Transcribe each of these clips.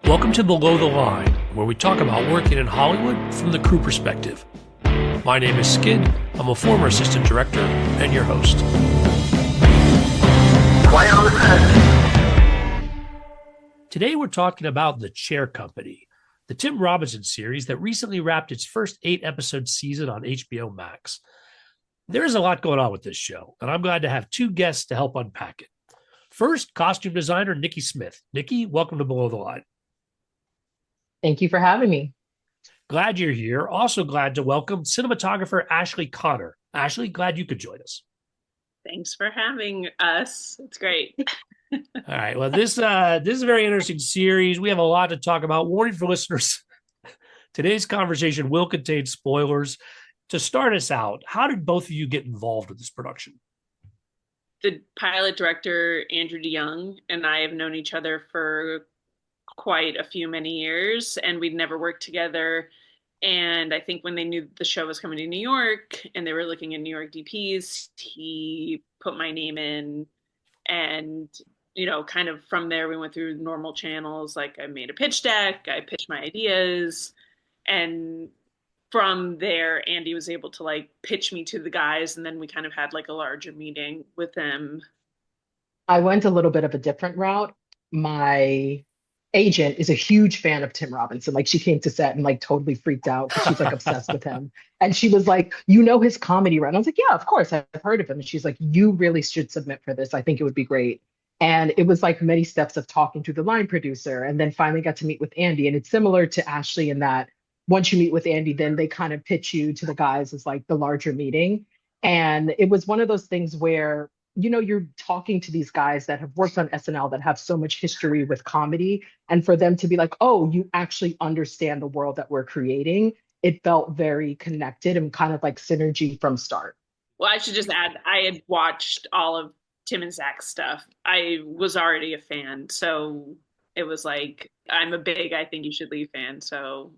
Welcome to Below the Line, where we talk about working in Hollywood from the crew perspective. My name is Skid. I'm a former assistant director and your host. Quiet on the set. Today we're talking about The Chair Company, the Tim Robinson series that recently wrapped its first 8-episode season on HBO Max. There is a lot going on with this show, and I'm glad to have two guests to help unpack it. First, costume designer Nicky Smith. Nicky, welcome to Below the Line. Thank you for having me. Glad you're here. Also glad to welcome cinematographer Ashley Connor. Ashley, glad you could join us. Thanks for having us. It's great. All right. Well, this is a very interesting series. We have a lot to talk about. Warning for listeners, today's conversation will contain spoilers. To start us out, how did both of you get involved with this production? The pilot director, Andrew DeYoung, and I have known each other for quite a few many years, and we'd never worked together. And I think when they knew the show was coming to New York and they were looking at New York DPs, he put my name in. And, kind of from there, we went through normal channels. Like I made a pitch deck, I pitched my ideas. And from there, Andy was able to pitch me to the guys. And then we kind of had a larger meeting with them. I went a little bit of a different route. My agent is a huge fan of Tim Robinson. She came to set and totally freaked out because she's obsessed with him. And she was like, his comedy, right? And I was like, yeah, of course, I've heard of him. And she's like, you really should submit for this. I think it would be great. And it was many steps of talking to the line producer, and then finally got to meet with Andy. And it's similar to Ashley in that once you meet with Andy, then they kind of pitch you to the guys as the larger meeting. And it was one of those things where you're talking to these guys that have worked on SNL that have so much history with comedy. And for them to be like, oh, you actually understand the world that we're creating. It felt very connected and kind of synergy from start. Well, I should just add, I had watched all of Tim and Zach's stuff. I was already a fan. So it was I'm a big I Think You Should Leave fan. So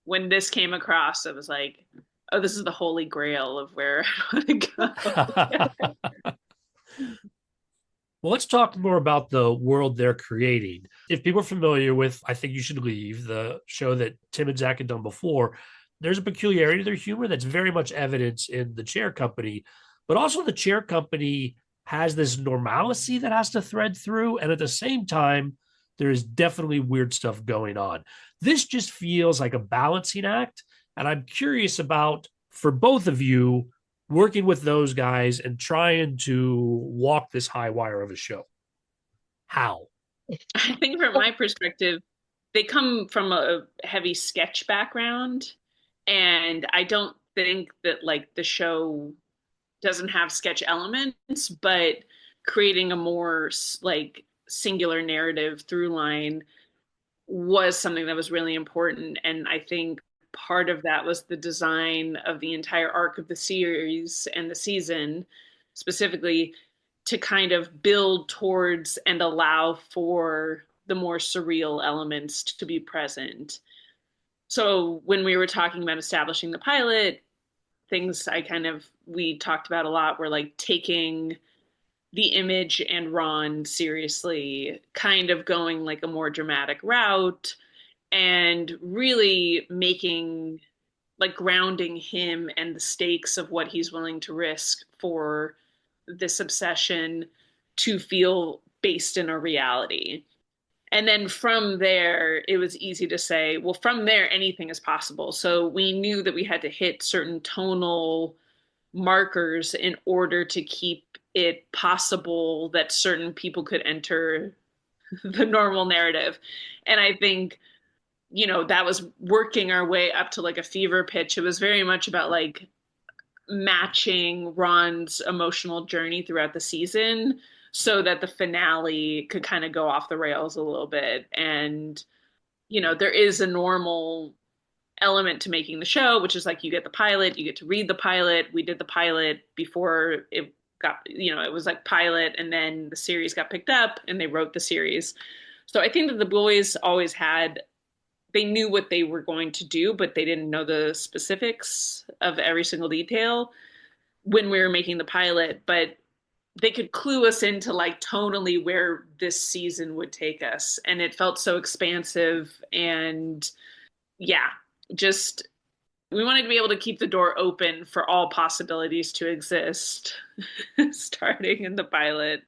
when this came across, it was like, oh, this is the holy grail of where I want to go. Well, let's talk more about the world they're creating. If people are familiar with I Think You Should Leave, the show that Tim and Zach had done before, there's a peculiarity to their humor that's very much evident in The Chair Company. But also The Chair Company has this normalcy that has to thread through. And at the same time, there is definitely weird stuff going on. This just feels like a balancing act. And I'm curious about, for both of you, working with those guys and trying to walk this high wire of a show. How? I think from my perspective, they come from a heavy sketch background. And I don't think that the show doesn't have sketch elements, but creating a more singular narrative through line was something that was really important. And I think part of that was the design of the entire arc of the series and the season, specifically to kind of build towards and allow for the more surreal elements to be present. So when we were talking about establishing the pilot, things we talked about a lot were taking the Image and Ron seriously, kind of going a more dramatic route, and really making grounding him and the stakes of what he's willing to risk for this obsession to feel based in a reality. And then from there, it was easy to say, well, from there, anything is possible. So we knew that we had to hit certain tonal markers in order to keep it possible that certain people could enter the normal narrative. And I think that was working our way up to a fever pitch. It was very much about matching Ron's emotional journey throughout the season so that the finale could kind of go off the rails a little bit. And, there is a normal element to making the show, which is you get the pilot, you get to read the pilot. We did the pilot before it got, it was pilot, and then the series got picked up and they wrote the series. So I think that the boys always they knew what they were going to do, but they didn't know the specifics of every single detail when we were making the pilot. But they could clue us into like tonally where this season would take us. And it felt so expansive. And yeah, just we wanted to be able to keep the door open for all possibilities to exist, starting in the pilot.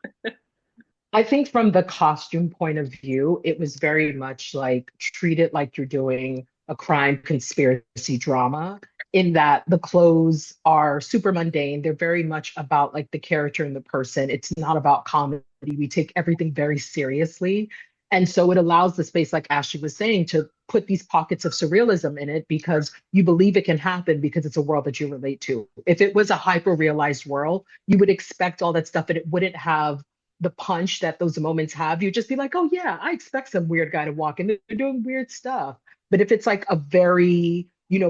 I think from the costume point of view, it was very much like treat it like you're doing a crime conspiracy drama, in that the clothes are super mundane. They're very much about like the character and the person. It's not about comedy. We take everything very seriously. And so it allows the space, like Ashley was saying, to put these pockets of surrealism in it because you believe it can happen because it's a world that you relate to. If it was a hyper realized world, you would expect all that stuff and it wouldn't have the punch that those moments have. You just be like, oh yeah, I expect some weird guy to walk in. They're doing weird stuff. But if it's like a very,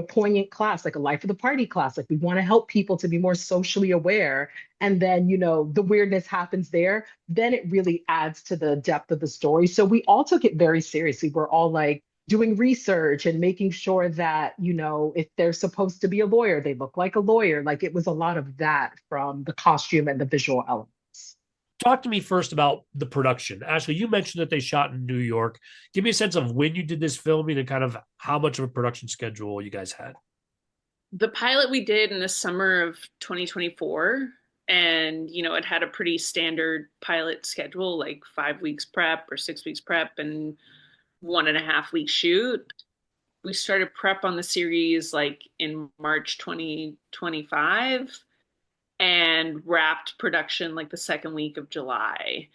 poignant class, like a life of the party class, like we want to help people to be more socially aware, and then, the weirdness happens there, then it really adds to the depth of the story. So we all took it very seriously. We're all like doing research and making sure that, if they're supposed to be a lawyer, they look like a lawyer. Like it was a lot of that from the costume and the visual elements. Talk to me first about the production. Ashley, you mentioned that they shot in New York. Give me a sense of when you did this filming and kind of how much of a production schedule you guys had. The pilot we did in the summer of 2024, and it had a pretty standard pilot schedule, like 5 weeks prep or 6 weeks prep and 1.5 week shoot. We started prep on the series like in March 2025 and wrapped production like the second week of July.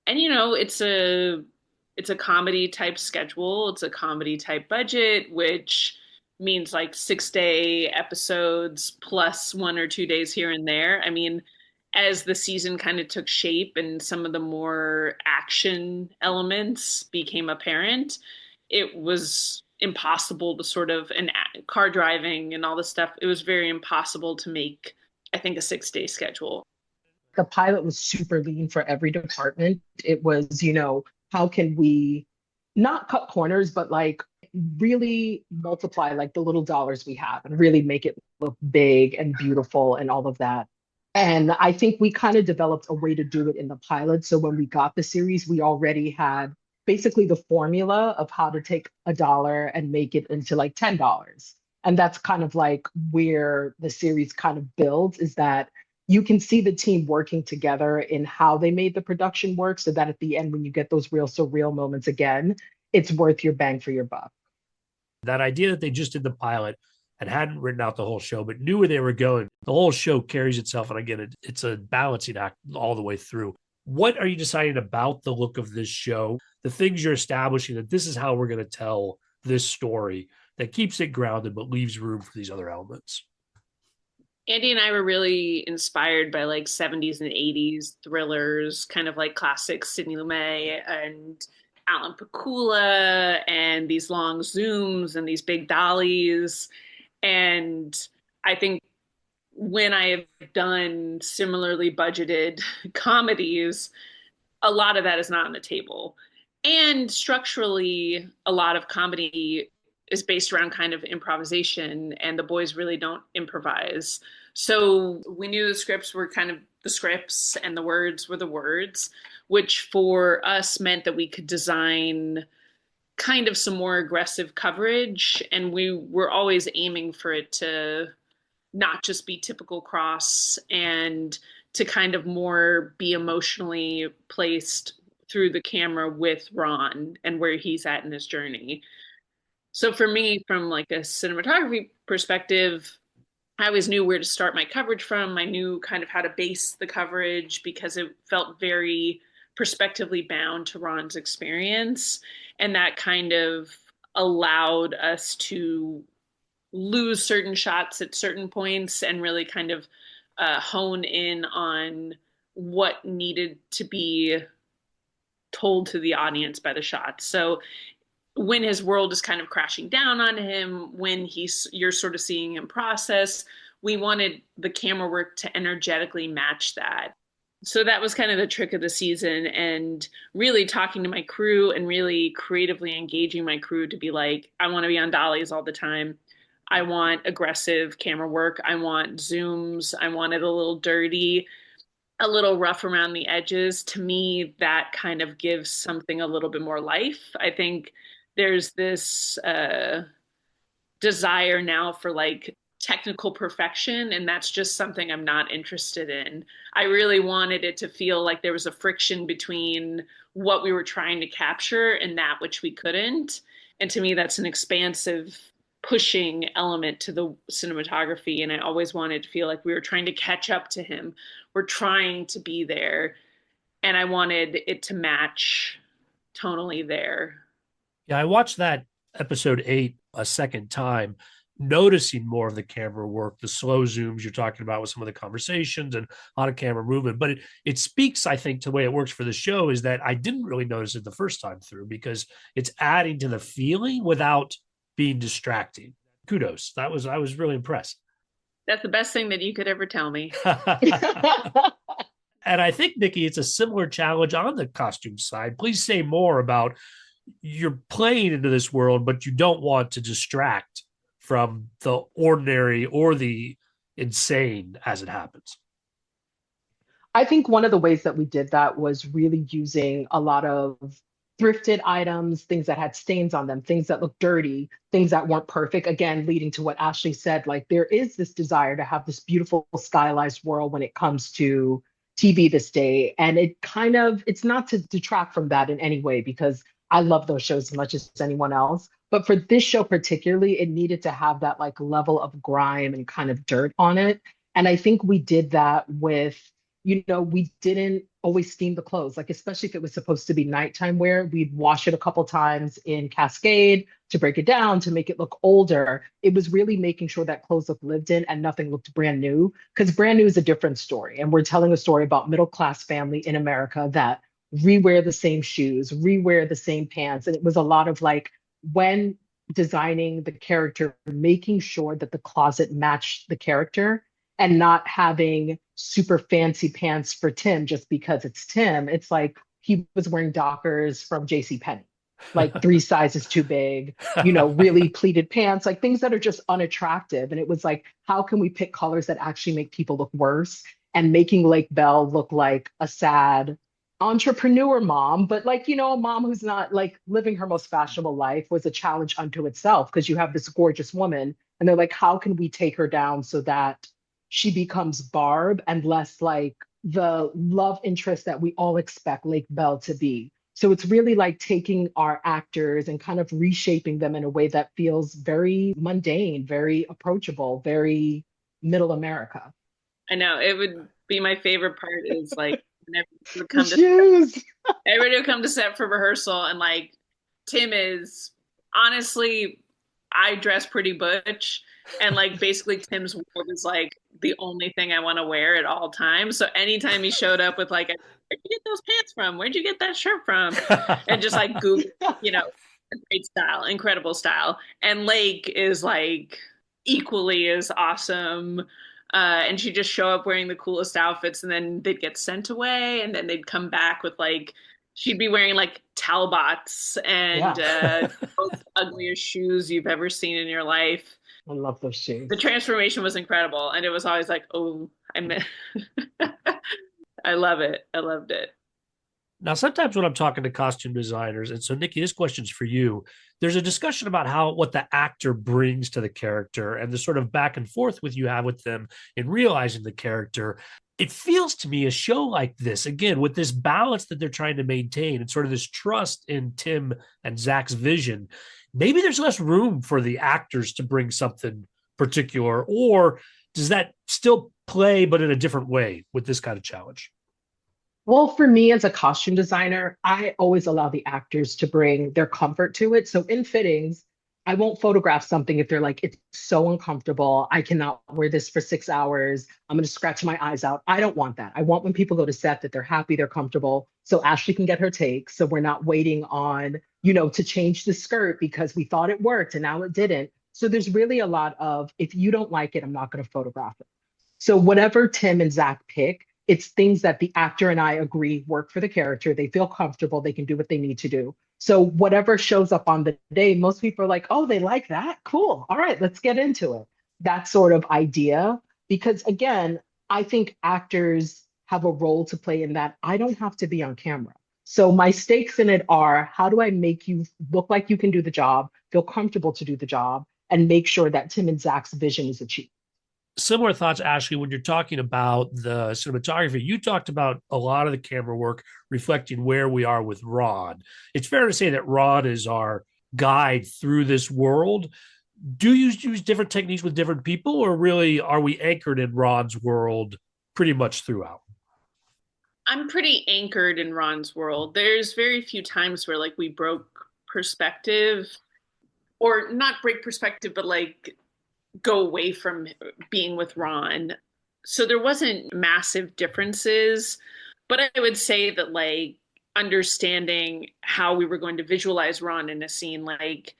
And it's a comedy type schedule, it's a comedy type budget, which means like 6-day episodes plus 1 or 2 days here and there. I mean, as the season kind of took shape and some of the more action elements became apparent, it was impossible to sort of, and car driving and all this stuff, it was very impossible to make, I think, a 6-day schedule. The pilot was super lean for every department. It was, how can we not cut corners, but like really multiply like the little dollars we have and really make it look big and beautiful and all of that. And I think we kind of developed a way to do it in the pilot. So when we got the series, we already had basically the formula of how to take a dollar and make it into like $10. And that's kind of like where the series kind of builds, is that you can see the team working together in how they made the production work so that at the end, when you get those real surreal moments again, it's worth your bang for your buck. That idea that they just did the pilot and hadn't written out the whole show, but knew where they were going. The whole show carries itself. And again, it's a balancing act all the way through. What are you deciding about the look of this show? The things you're establishing that this is how we're going to tell this story that keeps it grounded, but leaves room for these other elements. Andy and I were really inspired by like 70s and 80s thrillers, kind of like classic Sidney Lumet and Alan Pakula, and these long zooms and these big dollies. And I think when I have done similarly budgeted comedies, a lot of that is not on the table. And structurally, a lot of comedy is based around kind of improvisation, and the boys really don't improvise. So we knew the scripts were kind of the scripts and the words were the words, which for us meant that we could design kind of some more aggressive coverage. And we were always aiming for it to not just be typical cross, and to kind of more be emotionally placed through the camera with Ron and where he's at in his journey. So for me, from like a cinematography perspective, I always knew where to start my coverage from. I knew kind of how to base the coverage because it felt very perspectively bound to Ron's experience. And that kind of allowed us to lose certain shots at certain points and really kind of hone in on what needed to be told to the audience by the shots. So when his world is kind of crashing down on him, when you're sort of seeing him process, we wanted the camera work to energetically match that. So that was kind of the trick of the season, and really talking to my crew and really creatively engaging my crew to be like, I want to be on dollies all the time. I want aggressive camera work. I want zooms. I want it a little dirty. a little rough around the edges, to me, that kind of gives something a little bit more life. I think there's this desire now for like technical perfection, and that's just something I'm not interested in. I really wanted it to feel like there was a friction between what we were trying to capture and that which we couldn't. And to me, that's an expansive pushing element to the cinematography, and I always wanted to feel like we were trying to catch up to him. We're trying to be there, and I wanted it to match tonally there. Yeah, I watched that episode 8 a second time, noticing more of the camera work, the slow zooms you're talking about with some of the conversations and a lot of camera movement. But it speaks, I think, to the way it works for the show is that I didn't really notice it the first time through because it's adding to the feeling without being distracting. Kudos. I was really impressed. That's the best thing that you could ever tell me. And I think, Nicky, it's a similar challenge on the costume side. Please say more about you're playing into this world, but you don't want to distract from the ordinary or the insane as it happens. I think one of the ways that we did that was really using a lot of thrifted items, things that had stains on them, things that looked dirty, things that weren't perfect. Again, leading to what Ashley said, like there is this desire to have this beautiful stylized world when it comes to TV this day. And it kind of, it's not to detract from that in any way, because I love those shows as much as anyone else. But for this show particularly, it needed to have that like level of grime and kind of dirt on it. And I think we did that with, we didn't always steam the clothes, like especially if it was supposed to be nighttime wear, we'd wash it a couple times in Cascade to break it down to make it look older. It was really making sure that clothes looked lived in and nothing looked brand new, because brand new is a different story. And we're telling a story about middle class family in America that rewear the same shoes, rewear the same pants. And it was a lot of like when designing the character, making sure that the closet matched the character and not having super fancy pants for Tim just because it's Tim. It's like he was wearing Dockers from J.C. Penney, like 3 sizes too big, really pleated pants, like things that are just unattractive. And it was like, how can we pick colors that actually make people look worse? And making Lake Bell look like a sad entrepreneur mom, but like, a mom who's not like living her most fashionable life was a challenge unto itself, because you have this gorgeous woman and they're like, how can we take her down so that she becomes Barb and less like the love interest that we all expect Lake Bell to be. So it's really like taking our actors and kind of reshaping them in a way that feels very mundane, very approachable, very middle America. I know it would be my favorite part is like whenever we would The come to shoes. everybody would come to set for rehearsal, and like Tim is honestly, I dress pretty butch, and like basically Tim's world is like the only thing I want to wear at all times. So anytime he showed up with like, where'd you get those pants from? Where'd you get that shirt from? And just like Google, you know, great style, incredible style. And Lake is like equally as awesome. And she'd just show up wearing the coolest outfits, and then they'd get sent away, and then they'd come back with like she'd be wearing like Talbots and Yeah. most ugliest shoes you've ever seen in your life. I love those The shoes. transformation was incredible, and it was always like, oh, I meant, I love it. I loved it. Now, sometimes when I'm talking to costume designers, and so Nicky, this question's for you. There's a discussion about how what the actor brings to the character and the sort of back and forth with you have with them in realizing the character. It feels to me a show like this, again, with this balance that they're trying to maintain and sort of this trust in Tim and Zach's vision. Maybe there's less room for the actors to bring something particular, or does that still play, but in a different way with this kind of challenge? Well, for me as a costume designer, I always allow the actors to bring their comfort to it. So in fittings, I won't photograph something if they're like, it's so uncomfortable. I cannot wear this for 6 hours. I'm going to scratch my eyes out. I don't want that. I want when people go to set that they're happy, they're comfortable. So Ashley can get her take. So we're not waiting on, to change the skirt because we thought it worked and now it didn't. So there's really a lot of, if you don't like it, I'm not going to photograph it. So whatever Tim and Zach pick, it's things that the actor and I agree work for the character. They feel comfortable. They can do what they need to do. So whatever shows up on the day, most people are like, oh, they like that? Cool. All right, let's get into it. That sort of idea. Because again, I think actors have a role to play in that. I don't have to be on camera. So my stakes in it are, how do I make you look like you can do the job, feel comfortable to do the job, and make sure that Tim and Zach's vision is achieved? Similar thoughts, Ashley, when you're talking about the cinematography, you talked about a lot of the camera work reflecting where we are with Ron. It's fair to say that Ron is our guide through this world. Do you use different techniques with different people, or really are we anchored in Ron's world pretty much throughout? I'm pretty anchored in Ron's world. There's very few times where like we broke perspective, or not break perspective, but like go away from being with Ron. So there wasn't massive differences, but I would say that like understanding how we were going to visualize Ron in a scene, like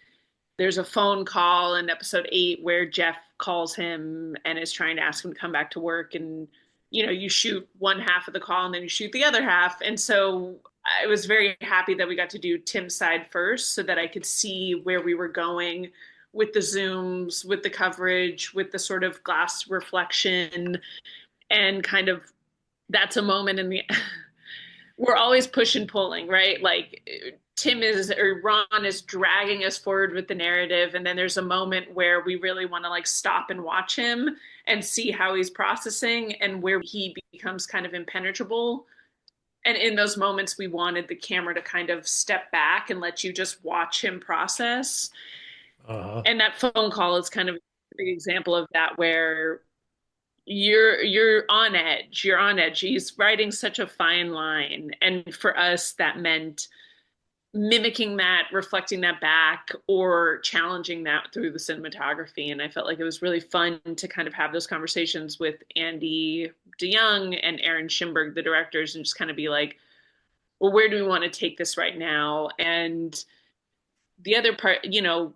there's a phone call in episode 8 where Jeff calls him and is trying to ask him to come back to work. And, you know, you shoot one half of the call and then you shoot the other half. And so I was very happy that we got to do Tim's side first so that I could see where we were going with the zooms, with the coverage, with the sort of glass reflection, and kind of that's a moment in the we're always push and pulling, right? Like Tim is or Ron is dragging us forward with the narrative, and then there's a moment where we really want to like stop and watch him and see how he's processing and where he becomes kind of impenetrable. And in those moments, we wanted the camera to kind of step back and let you just watch him process. Uh-huh. And that phone call is kind of a big example of that, where you're on edge. You're on edge. He's writing such a fine line. And for us, that meant mimicking that, reflecting that back, or challenging that through the cinematography. And I felt like it was really fun to kind of have those conversations with Andy DeYoung and Aaron Schimberg, the directors, and just kind of be like, well, where do we want to take this right now? And the other part, you know,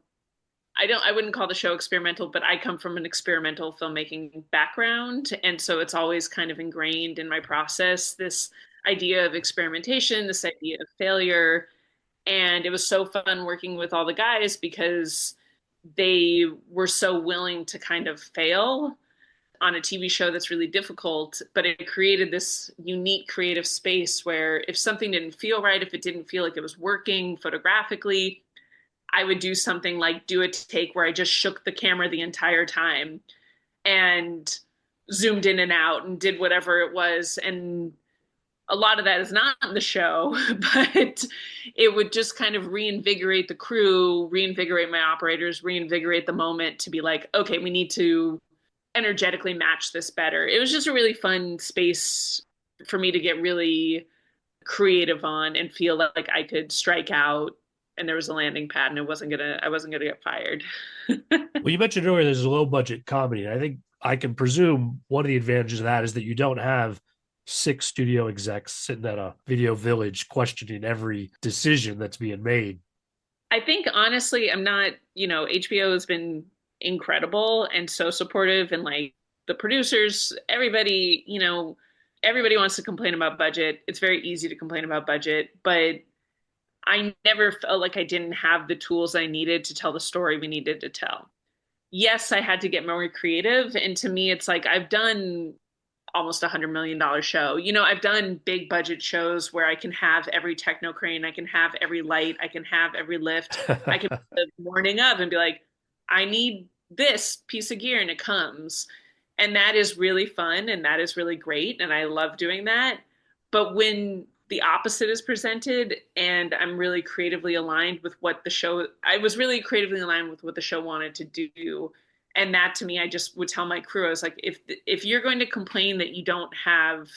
I wouldn't call the show experimental, but I come from an experimental filmmaking background. And so it's always kind of ingrained in my process, this idea of experimentation, this idea of failure. And it was so fun working with all the guys because they were so willing to kind of fail on a TV show that's really difficult, but it created this unique creative space where if something didn't feel right, if it didn't feel like it was working photographically, I would do something like do a take where I just shook the camera the entire time and zoomed in and out and did whatever it was. And a lot of that is not in the show, but it would just kind of reinvigorate the crew, reinvigorate my operators, reinvigorate the moment to be like, okay, we need to energetically match this better. It was just a really fun space for me to get really creative on and feel like I could strike out and there was a landing pad and I wasn't gonna get fired. Well, you mentioned earlier there's a low budget comedy. And I think I can presume one of the advantages of that is that you don't have 6 studio execs sitting at a video village questioning every decision that's being made. I think honestly, I'm not, you know, HBO has been incredible and so supportive, and like the producers, everybody, you know, everybody wants to complain about budget. It's very easy to complain about budget, but I never felt like I didn't have the tools I needed to tell the story we needed to tell. Yes, I had to get more creative. And to me, it's like I've done almost $100 million show. You know, I've done big budget shows where I can have every techno crane, I can have every light, I can have every lift. I can the morning of and be like, I need this piece of gear and it comes. And that is really fun and that is really great. And I love doing that. But when the opposite is presented and I'm really creatively aligned with what the show, I was really creatively aligned with what the show wanted to do. And that to me, I just would tell my crew, I was like, if you're going to complain that you don't have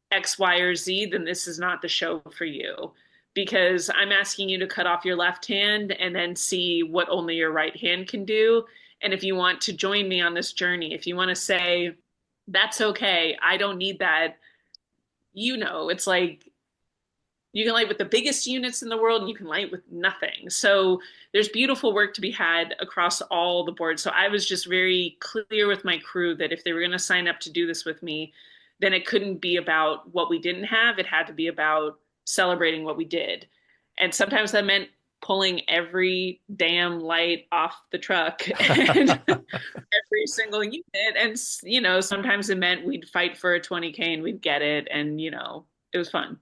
X, Y, or Z, then this is not the show for you. Because I'm asking you to cut off your left hand and then see what only your right hand can do. And if you want to join me on this journey, if you want to say, that's okay, I don't need that, you know, it's like you can light with the biggest units in the world and you can light with nothing. So there's beautiful work to be had across all the boards. So I was just very clear with my crew that if they were going to sign up to do this with me, then it couldn't be about what we didn't have. It had to be about celebrating what we did. And sometimes that meant pulling every damn light off the truck and every single unit. And, you know, sometimes it meant we'd fight for a 20K and we'd get it. And, you know, it was fun.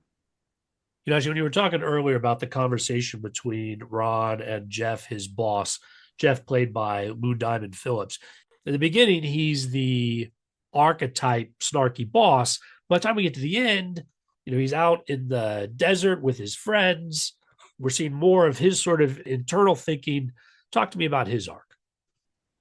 You know, actually, when you were talking earlier about the conversation between Ron and Jeff, his boss, Jeff played by Lou Diamond Phillips. In the beginning, he's the archetype snarky boss. By the time we get to the end, you know, he's out in the desert with his friends. We're seeing more of his sort of internal thinking. Talk to me about his arc.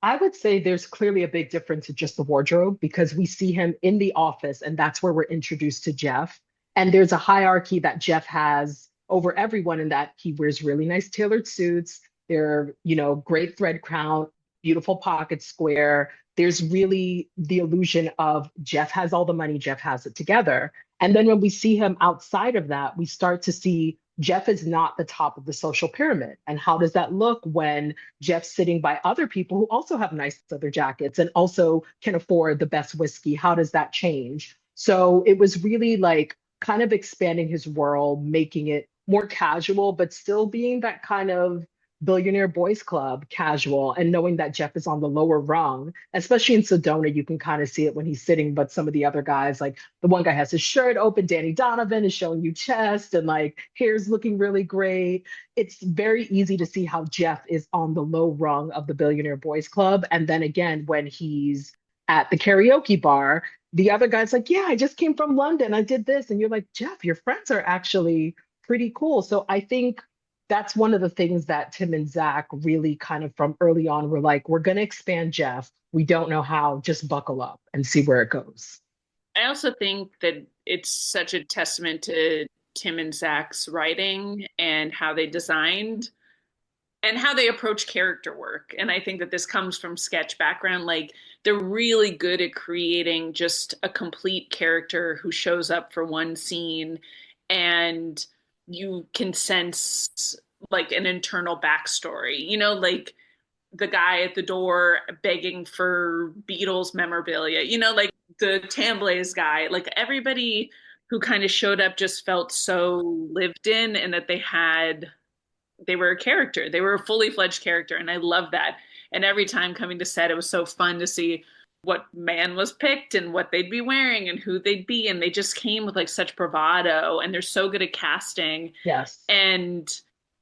I would say there's clearly a big difference in just the wardrobe because we see him in the office, and that's where we're introduced to Jeff. And there's a hierarchy that Jeff has over everyone in that he wears really nice tailored suits. They're, you know, great thread crown, beautiful pocket square. There's really the illusion of Jeff has all the money, Jeff has it together. And then when we see him outside of that, we start to see Jeff is not the top of the social pyramid. And how does that look when Jeff's sitting by other people who also have nice leather jackets and also can afford the best whiskey? How does that change? So it was really like kind of expanding his world, making it more casual, but still being that kind of billionaire boys club casual, and knowing that Jeff is on the lower rung, especially in Sedona, you can kind of see it when he's sitting, but some of the other guys, like the one guy has his shirt open, Danny Donovan is showing you chest and like hair's looking really great. It's very easy to see how Jeff is on the low rung of the billionaire boys club. And then again, when he's at the karaoke bar, the other guy's like, yeah, I just came from London, I did this. And you're like, Jeff, your friends are actually pretty cool. So I think that's one of the things that Tim and Zach really kind of from early on were like, we're going to expand Jeff. We don't know how, just buckle up and see where it goes. I also think that it's such a testament to Tim and Zach's writing and how they designed and how they approach character work. And I think that this comes from sketch background. Like they're really good at creating just a complete character who shows up for one scene, and you can sense like an internal backstory, you know, like the guy at the door begging for Beatles memorabilia, you know, like the Tamblays guy, like everybody who kind of showed up just felt so lived in, and that they were a character. They were a fully fledged character. And I love that. And every time coming to set, it was so fun to see what man was picked and what they'd be wearing and who they'd be. And they just came with like such bravado, and they're so good at casting. Yes. And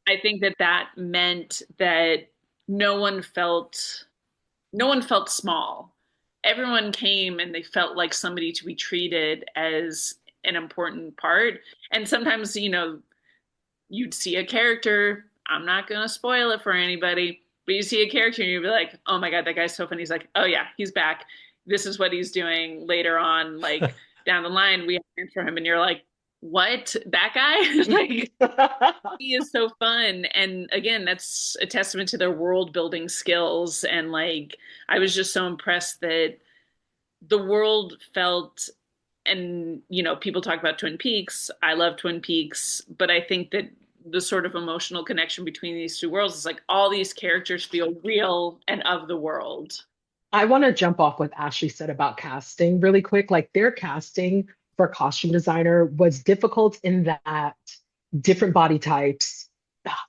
I think that that meant that no one felt small. Everyone came and they felt like somebody to be treated as an important part. And sometimes, you know, you'd see a character, I'm not going to spoil it for anybody, but you see a character and you'd be like, oh my God, that guy's so funny. He's like, oh yeah, he's back. This is what he's doing later on, like down the line, we have for him. And you're like, what? That guy? Like, he is so fun. And again, that's a testament to their world building skills. And like, I was just so impressed that the world felt, and you know, people talk about Twin Peaks. I love Twin Peaks, but I think that the sort of emotional connection between these two worlds is like all these characters feel real and of the world. I want to jump off what Ashley said about casting really quick. Like their casting for a costume designer was difficult in that different body types,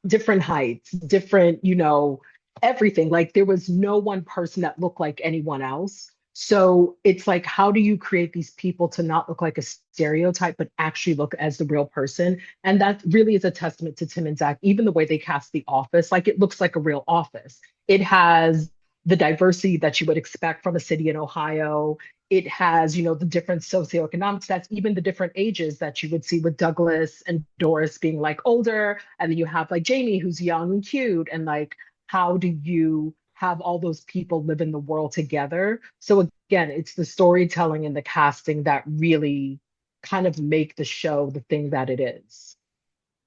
different heights, different, you know, everything. Like there was no one person that looked like anyone else. So it's like, how do you create these people to not look like a stereotype, but actually look as the real person? And that really is a testament to Tim and Zach. Even the way they cast The Office, like it looks like a real office. It has the diversity that you would expect from a city in Ohio. It has, you know, the different socioeconomic stats, even the different ages that you would see with Douglas and Doris being like older. And then you have like Jamie, who's young and cute. And like, how do you have all those people live in the world together? So again, it's the storytelling and the casting that really kind of make the show the thing that it is.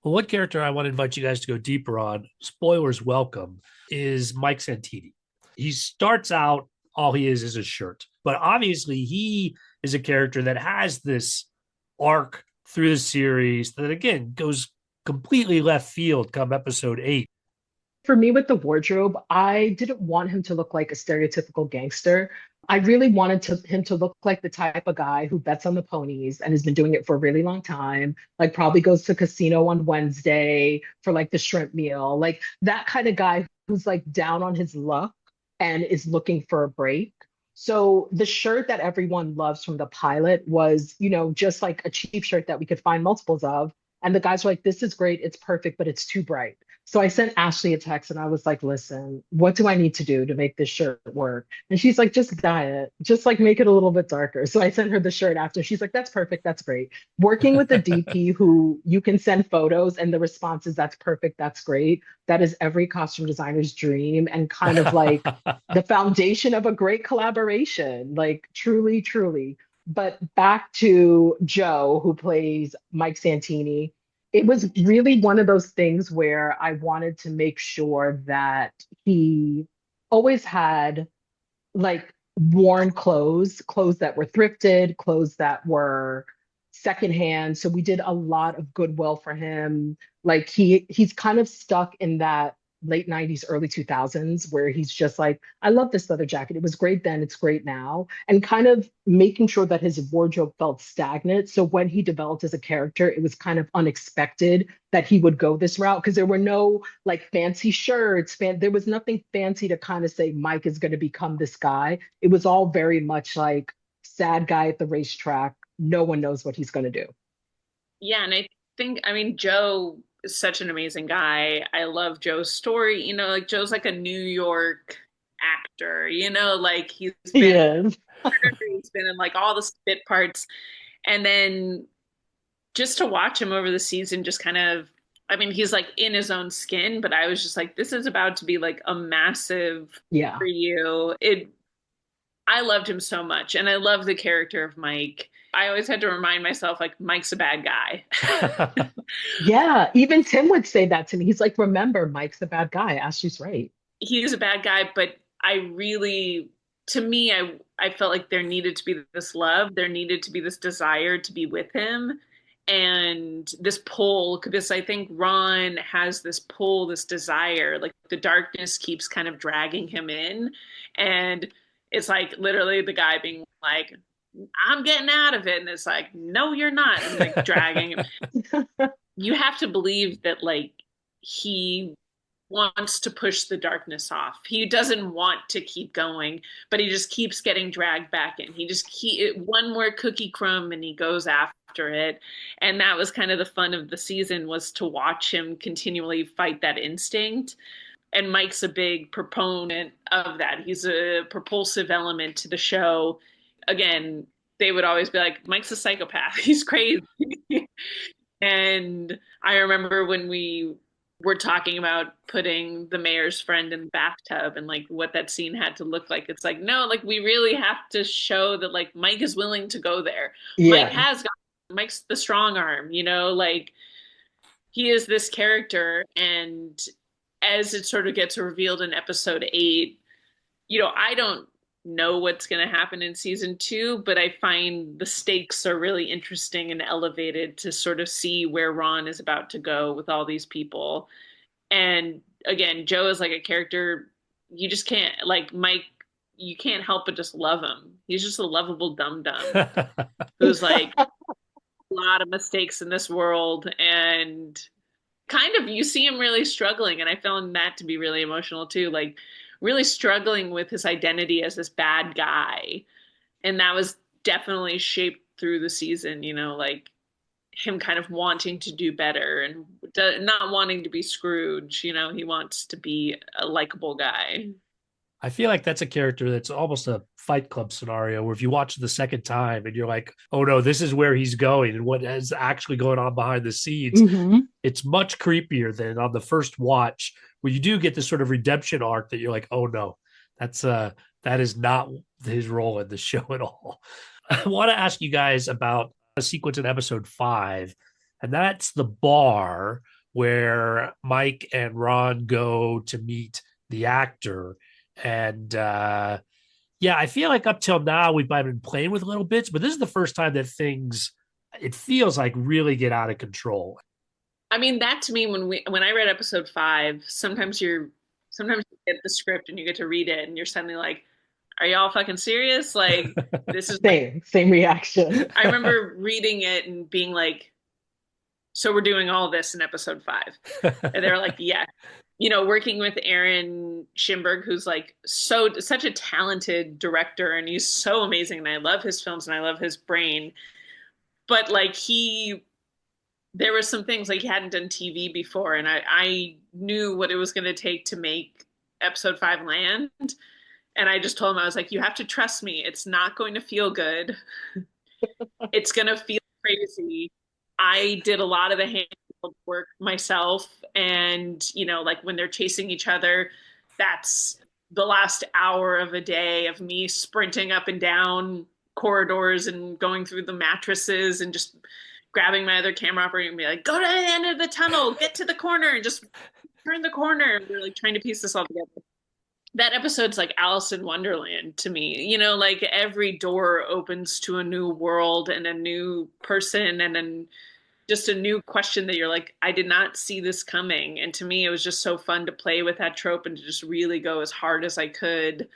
Well, one character I want to invite you guys to go deeper on, spoilers welcome, is Mike Santini. He starts out, all he is a shirt, but obviously he is a character that has this arc through the series that again goes completely left field come episode 8. For me with the wardrobe, I didn't want him to look like a stereotypical gangster. I really wanted him to look like the type of guy who bets on the ponies and has been doing it for a really long time. Like probably goes to casino on Wednesday for like the shrimp meal, like that kind of guy who's like down on his luck and is looking for a break. So the shirt that everyone loves from the pilot was, just like a cheap shirt that we could find multiples of. And the guys were like, this is great, it's perfect, but it's too bright. So I sent Ashley a text and I was like, listen, what do I need to do to make this shirt work? And she's like, just dye it, just like make it a little bit darker. So I sent her the shirt after. She's like, that's perfect, that's great. Working with a DP who you can send photos and the response is, that's perfect, that's great. That is every costume designer's dream and kind of like the foundation of a great collaboration, like truly, truly. But back to Joe, who plays Mike Santini, it was really one of those things where I wanted to make sure that he always had like worn clothes that were thrifted, clothes that were secondhand. So we did a lot of goodwill for him. Like he's kind of stuck in that late 90s, early 2000s where he's just like, I love this leather jacket. It was great then, it's great now. And kind of making sure that his wardrobe felt stagnant. So when he developed as a character, it was kind of unexpected that he would go this route because there were no like fancy shirts, there was nothing fancy to kind of say Mike is going to become this guy. It was all very much like sad guy at the racetrack. No one knows what he's going to do. Yeah, and I think, I mean, Joe is such an amazing guy. I love Joe's story. Like Joe's like a New York actor, like Yes. he's been in like all the spit parts. And then just to watch him over the season, just kind of, I mean, he's like in his own skin, but I was just like, this is about to be like a massive Yeah. for you. I loved him so much, and I love the character of Mike. I always had to remind myself, like, Mike's a bad guy. Yeah. Even Tim would say that to me. He's like, remember, Mike's the bad guy. Ashley's right. He's a bad guy, but I really, to me, I felt like there needed to be this love, there needed to be this desire to be with him, and this pull. Because I think Ron has this pull, this desire, like the darkness keeps kind of dragging him in, and it's like literally the guy being like, I'm getting out of it. And it's like, no, you're not. And like dragging him. You have to believe that like he wants to push the darkness off. He doesn't want to keep going, but he just keeps getting dragged back in. He just one more cookie crumb and he goes after it. And that was kind of the fun of the season, was to watch him continually fight that instinct. And Mike's a big proponent of that. He's a propulsive element to the show. Again, they would always be like, Mike's a psychopath. He's crazy. And I remember when we were talking about putting the mayor's friend in the bathtub and like what that scene had to look like. It's like, no, like we really have to show that like Mike is willing to go there. Yeah. Mike's the strong arm, like he is this character. And as it sort of gets revealed in episode 8, I don't know what's going to happen in season 2, but I find the stakes are really interesting and elevated to sort of see where Ron is about to go with all these people. And again, Joe is like a character you just can't, like Mike, you can't help but just love him. He's just a lovable dum dum who's like a lot of mistakes in this world, and kind of you see him really struggling. And I found that to be really emotional too, like really struggling with his identity as this bad guy. And that was definitely shaped through the season, like him kind of wanting to do better and not wanting to be Scrooge. He wants to be a likable guy. I feel like that's a character that's almost a Fight Club scenario where if you watch it the second time and you're like, oh no, this is where he's going and what is actually going on behind the scenes, Hmm. it's much creepier than on the first watch where you do get this sort of redemption arc that you're like, oh no, that is not his role in the show at all. I want to ask you guys about a sequence in episode 5, and that's the bar where Mike and Ron go to meet the actor. And yeah, I feel like up till now we've been playing with little bits, but this is the first time that things, it feels like, really get out of control. I mean, that to me, when I read episode 5, sometimes you get the script and you get to read it and you're suddenly like, are y'all fucking serious? Like, this is like, Same reaction. I remember reading it and being like, so we're doing all this in episode 5. And they're like, yeah. You know, working with Aaron Schimberg, who's like such a talented director, and he's so amazing. And I love his films and I love his brain. But like there were some things like he hadn't done TV before, and I knew what it was going to take to make episode 5 land. And I just told him, I was like, you have to trust me. It's not going to feel good. It's going to feel crazy. I did a lot of the hand work myself. And, you know, like when they're chasing each other, that's the last hour of a day of me sprinting up and down corridors and going through the mattresses and just grabbing my other camera operator and be like, go to the end of the tunnel, get to the corner and just turn the corner. And we're like trying to piece this all together. That episode's like Alice in Wonderland to me. You know, like every door opens to a new world and a new person and then just a new question that you're like, I did not see this coming. And to me, it was just so fun to play with that trope and to just really go as hard as I could.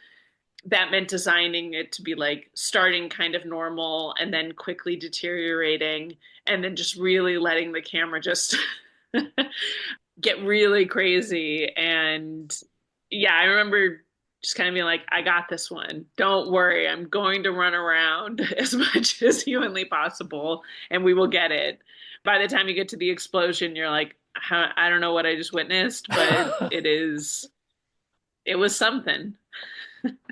That meant designing it to be like starting kind of normal and then quickly deteriorating and then just really letting the camera just get really crazy. And yeah, I remember just kind of being like, I got this one. Don't worry. I'm going to run around as much as humanly possible and we will get it. By the time you get to the explosion, you're like, I don't know what I just witnessed, but it was something.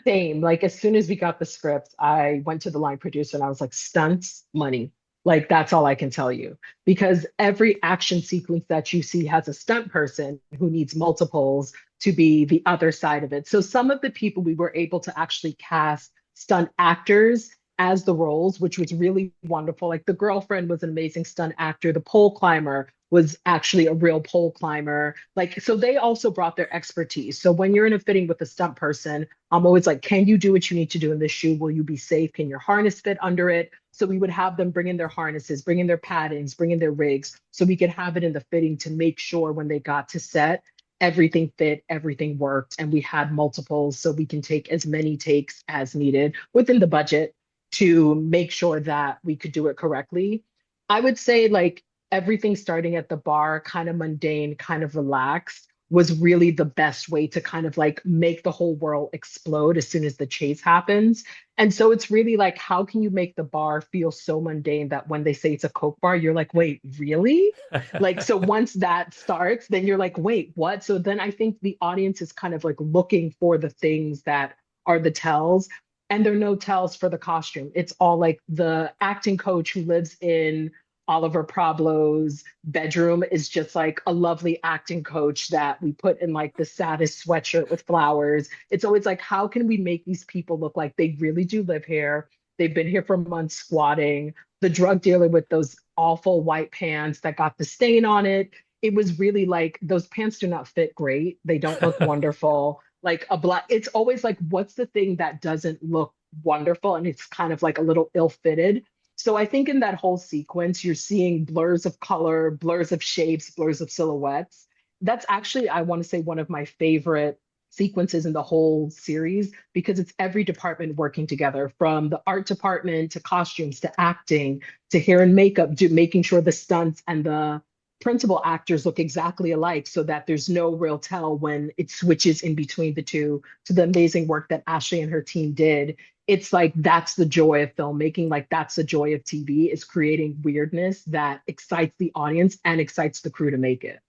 Same. Like as soon as we got the script, I went to the line producer and I was like, stunts, money. Like that's all I can tell you. Because every action sequence that you see has a stunt person who needs multiples to be the other side of it. So some of the people we were able to actually cast stunt actors as the roles, which was really wonderful. Like the girlfriend was an amazing stunt actor. The pole climber was actually a real pole climber. Like, so they also brought their expertise. So when you're in a fitting with a stunt person, I'm always like, can you do what you need to do in this shoe? Will you be safe? Can your harness fit under it? So we would have them bring in their harnesses, bring in their paddings, bring in their rigs, so we could have it in the fitting to make sure when they got to set, everything fit, everything worked, and we had multiples so we can take as many takes as needed within the budget to make sure that we could do it correctly. I would say like everything starting at the bar, kind of mundane, kind of relaxed, was really the best way to kind of like make the whole world explode as soon as the chase happens. And so it's really like, how can you make the bar feel so mundane that when they say it's a Coke bar, you're like, wait, really? Like, so once that starts, then you're like, wait, what? So then I think the audience is kind of like looking for the things that are the tells. And there are no tells for the costume. It's all like the acting coach who lives in Oliver Pablo's bedroom is just like a lovely acting coach that we put in like the saddest sweatshirt with flowers. It's always like, how can we make these people look like they really do live here? They've been here for months squatting. The drug dealer with those awful white pants that got the stain on it. It was really like those pants do not fit great. They don't look wonderful. Like a black, it's always like, what's the thing that doesn't look wonderful? And it's kind of like a little ill-fitted. So I think in that whole sequence, you're seeing blurs of color, blurs of shapes, blurs of silhouettes. That's actually, I want to say, one of my favorite sequences in the whole series because it's every department working together from the art department to costumes to acting to hair and makeup to making sure the stunts and the principal actors look exactly alike so that there's no real tell when it switches in between the two to the amazing work that Ashley and her team did. It's like that's the joy of filmmaking, like that's the joy of TV is creating weirdness that excites the audience and excites the crew to make it.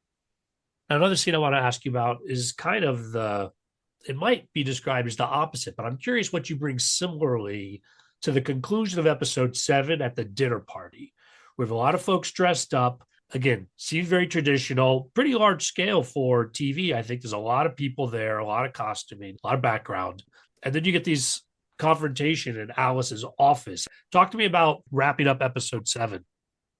Another scene I want to ask you about is kind of it might be described as the opposite, but I'm curious what you bring similarly to the conclusion of episode 7 at the dinner party. We have a lot of folks dressed up. Again, seems very traditional, pretty large scale for TV. I think there's a lot of people there, a lot of costuming, a lot of background. And then you get these confrontation in Alice's office. Talk to me about wrapping up episode 7.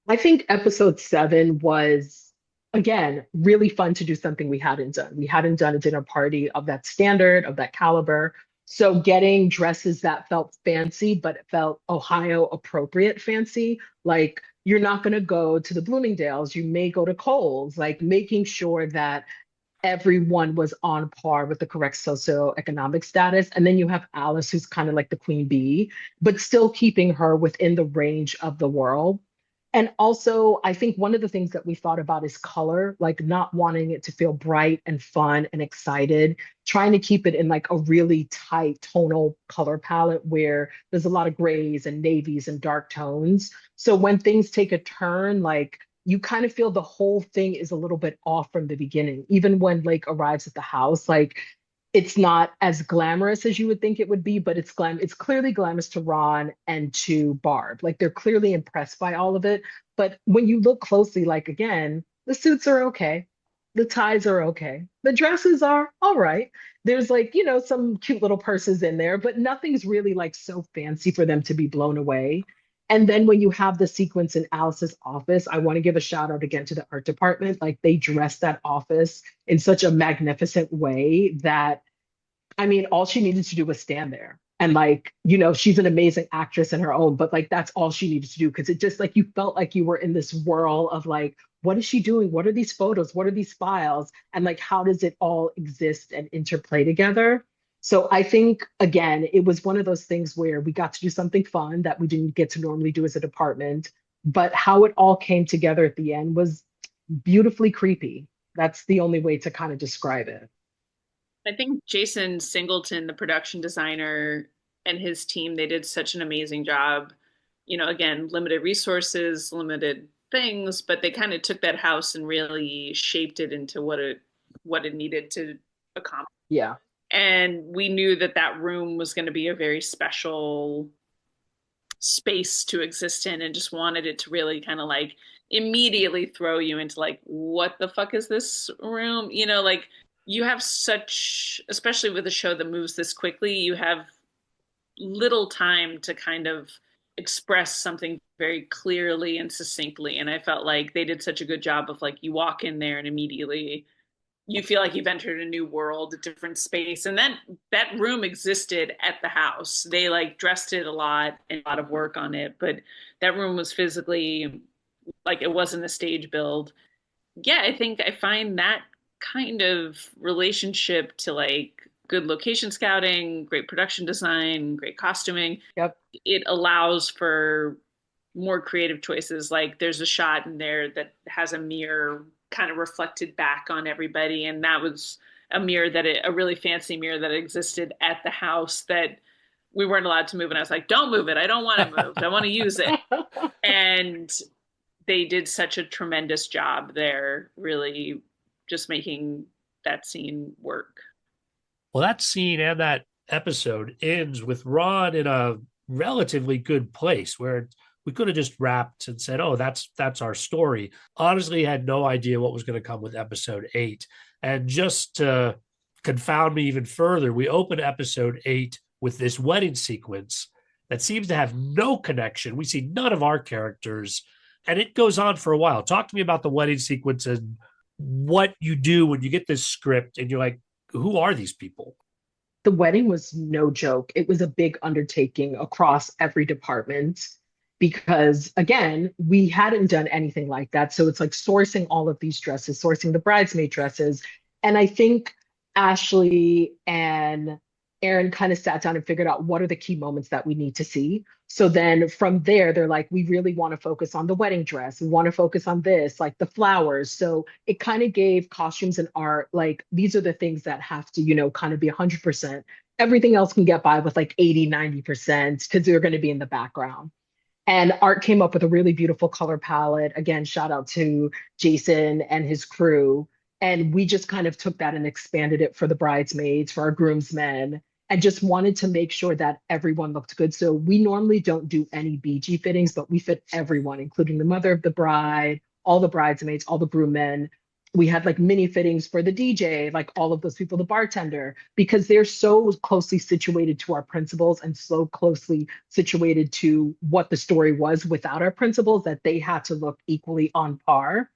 I think episode 7 was, again, really fun to do something we hadn't done. We hadn't done a dinner party of that standard, of that caliber. So getting dresses that felt fancy, but it felt Ohio appropriate fancy, like you're not going to go to the Bloomingdale's, you may go to Kohl's, like making sure that everyone was on par with the correct socioeconomic status. And then you have Alice, who's kind of like the queen bee, but still keeping her within the range of the world. And also, I think one of the things that we thought about is color, like not wanting it to feel bright and fun and excited, trying to keep it in like a really tight tonal color palette where there's a lot of grays and navies and dark tones. So when things take a turn, like you kind of feel the whole thing is a little bit off from the beginning. Even when Lake arrives at the house, like it's not as glamorous as you would think it would be, but it's clearly glamorous to Ron and to Barb. Like they're clearly impressed by all of it. But when you look closely, like again, the suits are okay. The ties are okay. The dresses are all right. There's like, some cute little purses in there, but nothing's really like so fancy for them to be blown away. And then when you have the sequence in Alice's office, I want to give a shout out again to the art department. Like they dressed that office in such a magnificent way that, I mean, all she needed to do was stand there. And like, she's an amazing actress in her own, but like that's all she needed to do. Cause it just like you felt like you were in this whirl of like, what is she doing? What are these photos? What are these files? And like, how does it all exist and interplay together? So I think, again, it was one of those things where we got to do something fun that we didn't get to normally do as a department, but how it all came together at the end was beautifully creepy. That's the only way to kind of describe it. I think Jason Singleton, the production designer, and his team, they did such an amazing job. Again, limited resources, limited things, but they kind of took that house and really shaped it into what it needed to accomplish. Yeah. And we knew that that room was going to be a very special space to exist in, and just wanted it to really kind of like immediately throw you into like, what the fuck is this room? Like you have such, especially with a show that moves this quickly, you have little time to kind of express something very clearly and succinctly. And I felt like they did such a good job of like, you walk in there and immediately you feel like you've entered a new world, a different space. And then that room existed at the house. They like dressed it a lot and a lot of work on it, but that room was physically like, it wasn't a stage build. Yeah, I think I find that kind of relationship to like good location scouting, great production design, great costuming. Yep. It allows for more creative choices. Like there's a shot in there that has a mirror kind of reflected back on everybody, and that was a really fancy mirror that existed at the house that we weren't allowed to move. And I was like, don't move it. I don't want it moved. I want to use it. And they did such a tremendous job there, really just making that scene work. Well, that scene and that episode ends with Ron in a relatively good place where we could have just wrapped and said, "Oh, that's our story." Honestly, had no idea what was going to come with episode 8, and just to confound me even further, we open episode 8 with this wedding sequence that seems to have no connection. We see none of our characters, and it goes on for a while. Talk to me about the wedding sequence and what you do when you get this script and you're like, who are these people? The wedding was no joke. It was a big undertaking across every department because, again, we hadn't done anything like that. So it's like sourcing all of these dresses, sourcing the bridesmaid dresses. And I think Ashley and Aaron kind of sat down and figured out what are the key moments that we need to see. So then from there, they're like, we really want to focus on the wedding dress. We want to focus on this, like the flowers. So it kind of gave costumes and art, like these are the things that have to, kind of be 100%. Everything else can get by with like 80, 90% because they're going to be in the background. And art came up with a really beautiful color palette. Again, shout out to Jason and his crew. And we just kind of took that and expanded it for the bridesmaids, for our groomsmen, and just wanted to make sure that everyone looked good. So we normally don't do any BG fittings, but we fit everyone, including the mother of the bride, all the bridesmaids, all the groommen. We had like mini fittings for the DJ, like all of those people, the bartender, because they're so closely situated to our principles and so closely situated to what the story was without our principles that they had to look equally on par.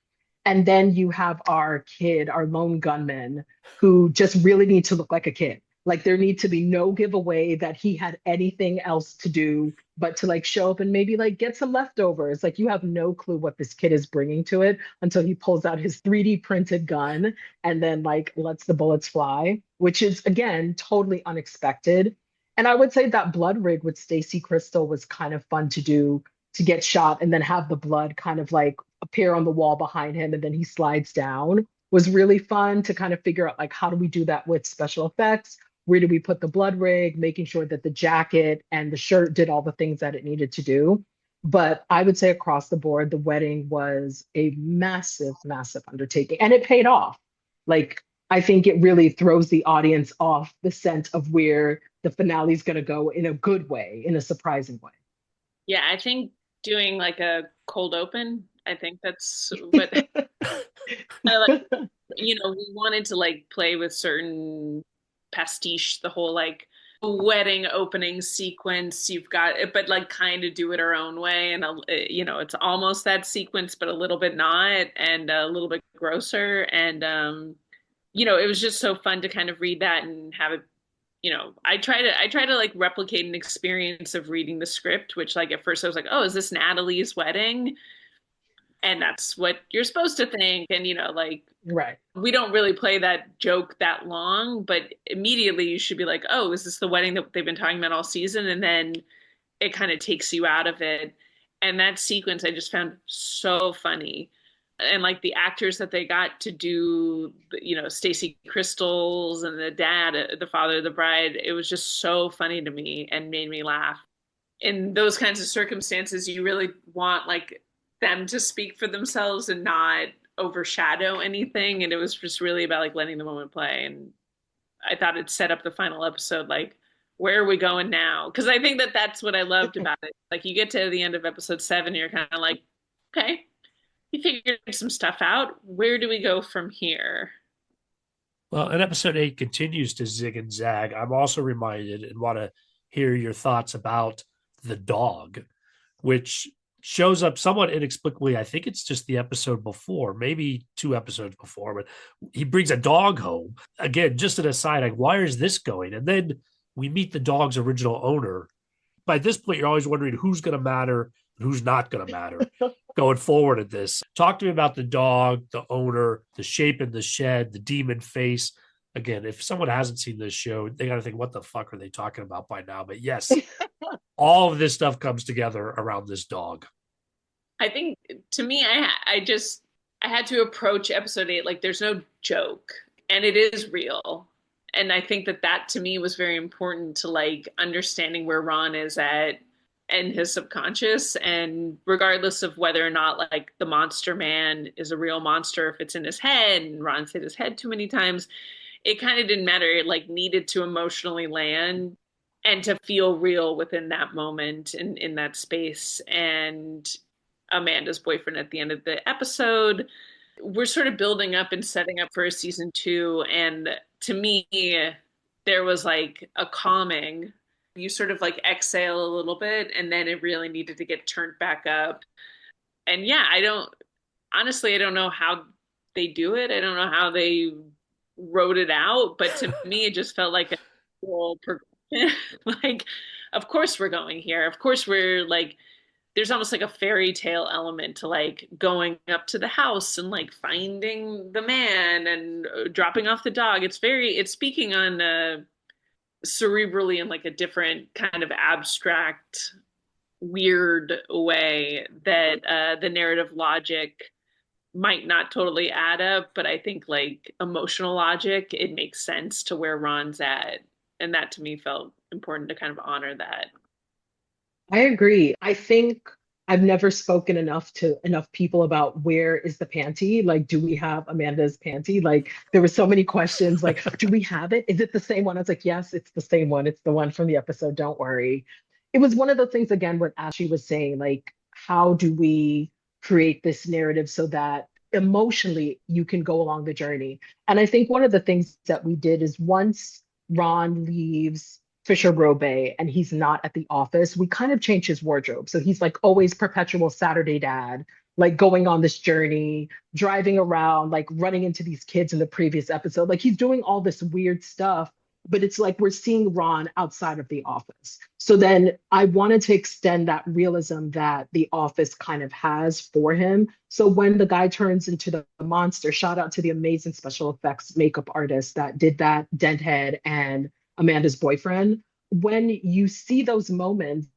And then you have our kid, our lone gunman, who just really need to look like a kid. Like there need to be no giveaway that he had anything else to do but to like show up and maybe like get some leftovers. Like you have no clue what this kid is bringing to it until he pulls out his 3D printed gun and then like lets the bullets fly, which is again totally unexpected. And I would say that blood rig with Stacy Crystal was kind of fun to do, to get shot and then have the blood kind of like appear on the wall behind him and then he slides down was really fun to kind of figure out like how do we do that with special effects? Where do we put the blood rig, making sure that the jacket and the shirt did all the things that it needed to do. But I would say across the board, the wedding was a massive, massive undertaking and it paid off. Like, I think it really throws the audience off the scent of where the finale is going to go in a good way, in a surprising Yeah, I think doing like a cold open, I think that's what I like, way. we wanted to like play with certain pastiche, the whole like wedding opening sequence. You've got it, but like kind of do it our own way. And, it's almost that sequence, but a little bit not, and a little bit grosser. And, it was just so fun to kind of read that and have it. I try to like replicate an experience of reading the script, which like at first I was like, oh, is this Natalie's wedding? And that's what you're supposed to think. And, like Right. we don't really play that joke that long, but immediately you should be like, oh, is this the wedding that they've been talking about all season? And then it kind of takes you out of it. And that sequence I just found so funny. And like the actors that they got to do, Stacey Crystals and the dad, the father of the bride, it was just so funny to me and made me laugh. In those kinds of circumstances, you really want like them to speak for themselves and not overshadow anything. And it was just really about like letting the moment play. And I thought it set up the final episode like, where are we going now? Because I think that that's what I loved about it. Like you get to the end of episode 7, and you're kind of like, okay, you figured some stuff out. Where do we go from here? Well, and episode 8 continues to zig and zag. I'm also reminded and want to hear your thoughts about the dog, which shows up somewhat inexplicably. I think it's just the episode before, maybe 2 episodes before, but he brings a dog home. Again, just an aside, like, why is this going? And then we meet the dog's original owner. By this point, you're always wondering who's going to matter and who's not going to matter going forward at this. Talk to me about the dog, the owner, the shape in the shed, the demon face. Again, if someone hasn't seen this show, they got to think, what the fuck are they talking about by now? But yes, all of this stuff comes together around this dog. I think to me, I had to approach episode 8 like there's no joke, and it is real. And I think that to me was very important to like understanding where Ron is at and his subconscious, and regardless of whether or not like the monster man is a real monster, if it's in his head and Ron's hit his head too many times, it kind of didn't matter. It like needed to emotionally land and to feel real within that moment and in that space. And Amanda's boyfriend at the end of the episode, we're sort of building up and setting up for a season 2. And to me, there was like a calming. You sort of like exhale a little bit, and then it really needed to get turned back up. And yeah, I don't know how they do it. I don't know how they wrote it out, but to me, it just felt like a cool progression. Like, of course we're going here. Of course we're like, there's almost like a fairy tale element to like going up to the house and like finding the man and dropping off the dog. It's speaking on cerebrally in like a different kind of abstract, weird way that the narrative logic might not totally add up, but I think like emotional logic, it makes sense to where Ron's at. And that to me felt important to kind of honor that. I agree. I think I've never spoken enough to enough people about where is the panty? Like, do we have Amanda's panty? Like, there were so many questions. Like, do we have it? Is it the same one? I was like, yes, it's the same one. It's the one from the episode. Don't worry. It was one of the things, again, what Ashley was saying, like, how do we create this narrative so that emotionally you can go along the journey? And I think one of the things that we did is once Ron leaves Fisher Robe and he's not at the office, we kind of change his wardrobe. So he's like always perpetual Saturday dad, like going on this journey, driving around, like running into these kids in the previous episode. Like he's doing all this weird stuff but it's like we're seeing Ron outside of the office. So then I wanted to extend that realism that the office kind of has for him. So when the guy turns into the monster, shout out to the amazing special effects makeup artist that did that, Denthead and Amanda's boyfriend. When you see those moments,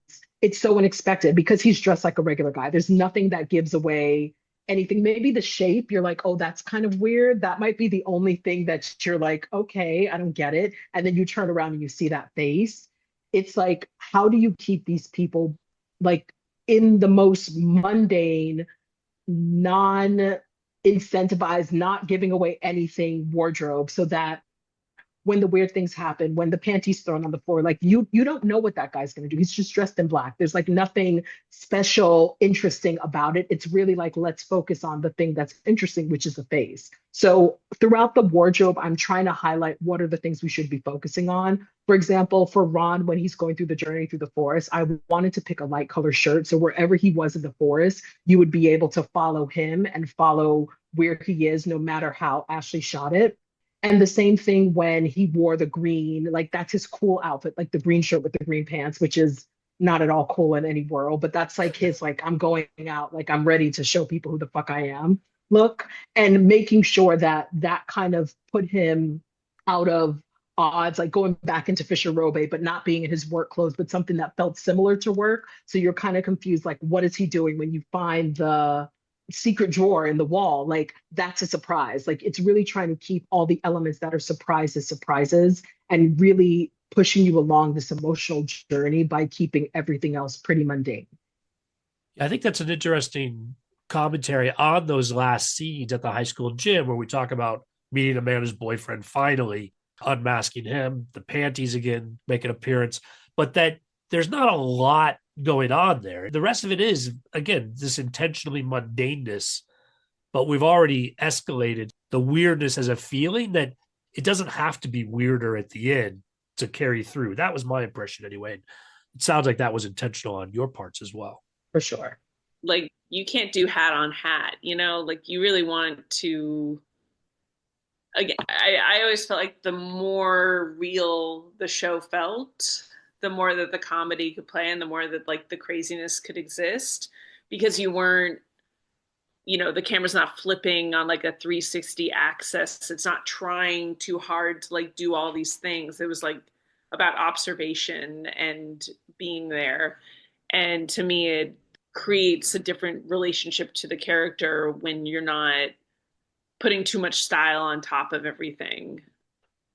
it's so unexpected because he's dressed like a regular guy. There's nothing that gives away anything. Maybe the shape, you're like, oh, that's kind of weird. That might be the only thing that you're like, okay, I don't get it. And then you turn around and you see that face. It's like, how do you keep these people like in the most mundane, non incentivized, not giving away anything wardrobe so that when the weird things happen, when the panties thrown on the floor, like you don't know what that guy's gonna do. He's just dressed in black. There's like nothing special, interesting about it. It's really like let's focus on the thing that's interesting, which is the face. So throughout the wardrobe, I'm trying to highlight what are the things we should be focusing on. For example, for Ron, when he's going through the journey through the forest, I wanted to pick a light color shirt. So wherever he was in the forest, you would be able to follow him and follow where he is, no matter how Ashley shot it. And the same thing when he wore the green, like that's his cool outfit, like the green shirt with the green pants, which is not at all cool in any world, but that's like his, like, I'm going out, like I'm ready to show people who the fuck I am look. And making sure that that kind of put him out of odds, like going back into Fisher Robe, but not being in his work clothes, but something that felt similar to work. So you're kind of confused, like, what is he doing when you find the secret drawer in the wall? Like that's a surprise. Like it's really trying to keep all the elements that are surprises and really pushing you along this emotional journey by keeping everything else pretty mundane. I think that's an interesting commentary on those last scenes at the high school gym where we talk about meeting Amanda's boyfriend finally, unmasking him, the panties again make an appearance, but that there's not a lot going on there. The rest of it is, again, this intentionally mundaneness, but we've already escalated the weirdness as a feeling that it doesn't have to be weirder at the end to carry through. That was my impression anyway. It sounds like that was intentional on your parts as well. For sure. Like you can't do hat on hat, like you really want to again, I always felt like the more real the show felt, the more that the comedy could play and the more that like the craziness could exist because you weren't, the camera's not flipping on like a 360 axis. It's not trying too hard to like do all these things. It was like about observation and being there. And to me, it creates a different relationship to the character when you're not putting too much style on top of everything.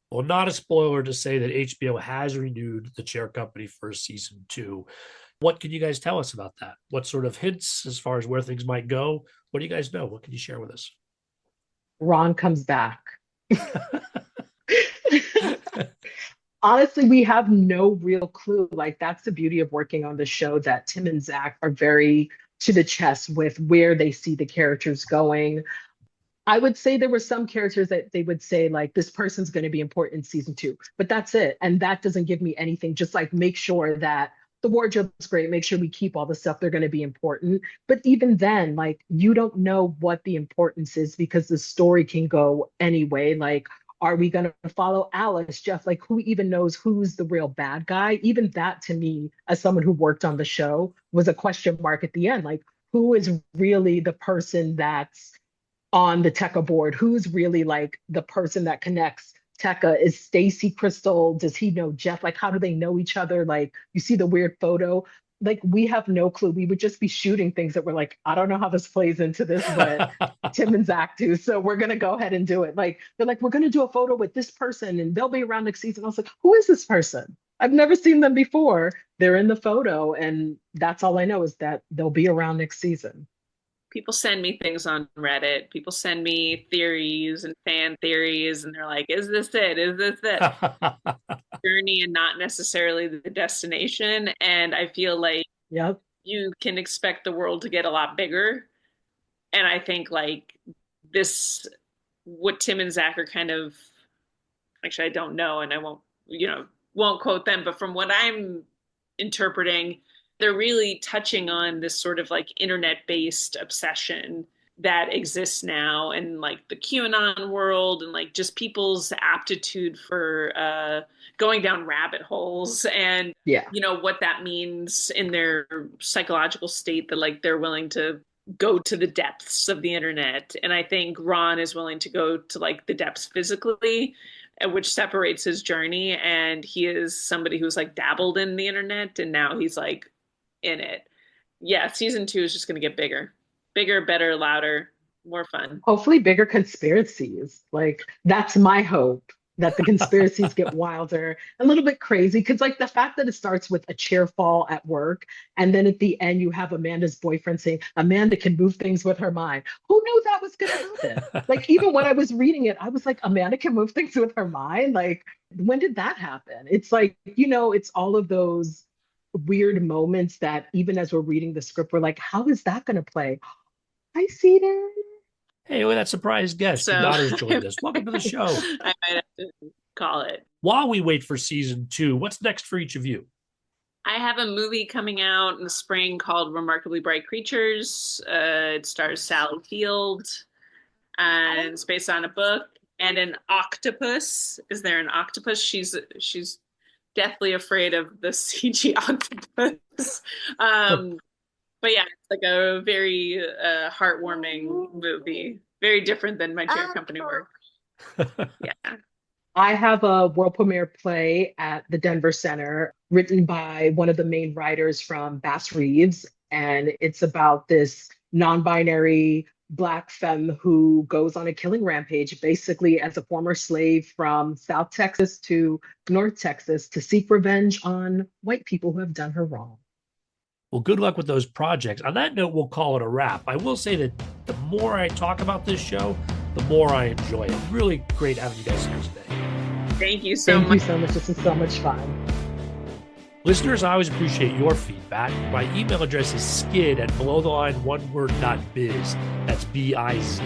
Well, not a spoiler to say that HBO has renewed The Chair Company for season 2. What can you guys tell us about that? What sort of hints as far as where things might go? What do you guys know? What can you share with us? Ron comes back. Honestly, we have no real clue. Like, that's the beauty of working on the show, that Tim and Zach are very to the chest with where they see the characters going. I would say there were some characters that they would say, like, this person's going to be important in season 2, but that's it. And that doesn't give me anything. Just like make sure that the wardrobe's great, make sure we keep all the stuff they're going to be important. But even then, like, you don't know what the importance is because the story can go anyway. Like, are we going to follow Alice, Jeff? Like, who even knows who's the real bad guy? Even that, to me, as someone who worked on the show, was a question mark at the end. Like, who is really the person that's on the Tekka board? Who's really like the person that connects Tekka? Is Stacy Crystal? Does he know Jeff? Like, how do they know each other? Like, you see the weird photo. Like, we have no clue. We would just be shooting things that we're like, I don't know how this plays into this, but Tim and Zach do. So we're going to go ahead and do it. Like, they're like, we're going to do a photo with this person and they'll be around next season. I was like, who is this person? I've never seen them before. They're in the photo. And that's all I know is that they'll be around next season. People send me things on Reddit. People send me theories and fan theories, and they're like, is this it? Is this it? Journey and not necessarily the destination. And I feel like Yep. you can expect the world to get a lot bigger. And I think like this, what Tim and Zach are kind of, actually, I don't know, and I won't quote them, but from what I'm interpreting, they're really touching on this sort of like internet based obsession that exists now, and like the QAnon world, and like just people's aptitude for going down rabbit holes, and Yeah. what that means in their psychological state, that like they're willing to go to the depths of the internet. And I think Ron is willing to go to like the depths physically, which separates his journey. And he is somebody who's like dabbled in the internet, and now he's like in it. Yeah, season 2 is just going to get bigger, bigger, better, louder, more fun. Hopefully bigger conspiracies. Like that's my hope, that the conspiracies get wilder, a little bit crazy. Cause like the fact that it starts with a chair fall at work, and then at the end you have Amanda's boyfriend saying Amanda can move things with her mind. Who knew that was gonna happen? Like even when I was reading it, I was like, Amanda can move things with her mind. Like when did that happen? It's like, it's all of those weird moments that even as we're reading the script, we're like, how is that gonna play? I see that. Hey, look at that surprise guest. Your So daughter's joined us. Welcome to the show. I might have to call it. While we wait for season 2, what's next for each of you? I have a movie coming out in the spring called Remarkably Bright Creatures. It stars Sally Field, and it's based on a book. And an octopus. Is there an octopus? She's deathly afraid of the CG octopus. But yeah, it's like a very heartwarming movie. Very different than my chair company work. Yeah. I have a world premiere play at the Denver Center written by one of the main writers from Bass Reeves. And it's about this non-binary Black femme who goes on a killing rampage, basically as a former slave from South Texas to North Texas, to seek revenge on white people who have done her wrong. Well, good luck with those projects. On that note, we'll call it a wrap. I will say that the more I talk about this show, the more I enjoy it. Really great having you guys here today. Thank you so Thank much. you so much. This is so much fun. Listeners, I always appreciate your feedback. My email address is skid@belowtheline1word.biz. That's B-I-Z.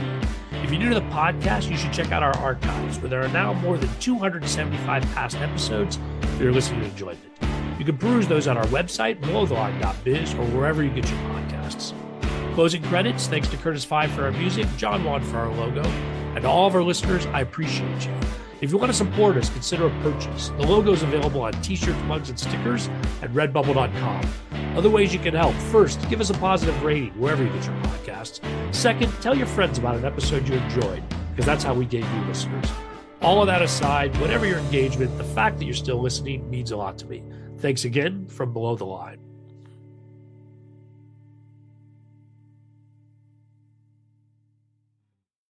If you're new to the podcast, you should check out our archives, where there are now more than 275 past episodes if you're listening and enjoyed it. You can peruse those on our website, belowtheline.biz, or wherever you get your podcasts. Closing credits, thanks to Curtis Five for our music, John Wan for our logo, and to all of our listeners, I appreciate you. If you want to support us, consider a purchase. The logo is available on t-shirts, mugs, and stickers at redbubble.com. Other ways you can help. First, give us a positive rating wherever you get your podcasts. Second, tell your friends about an episode you enjoyed, because that's how we gain new listeners. All of that aside, whatever your engagement, the fact that you're still listening means a lot to me. Thanks again from Below the Line.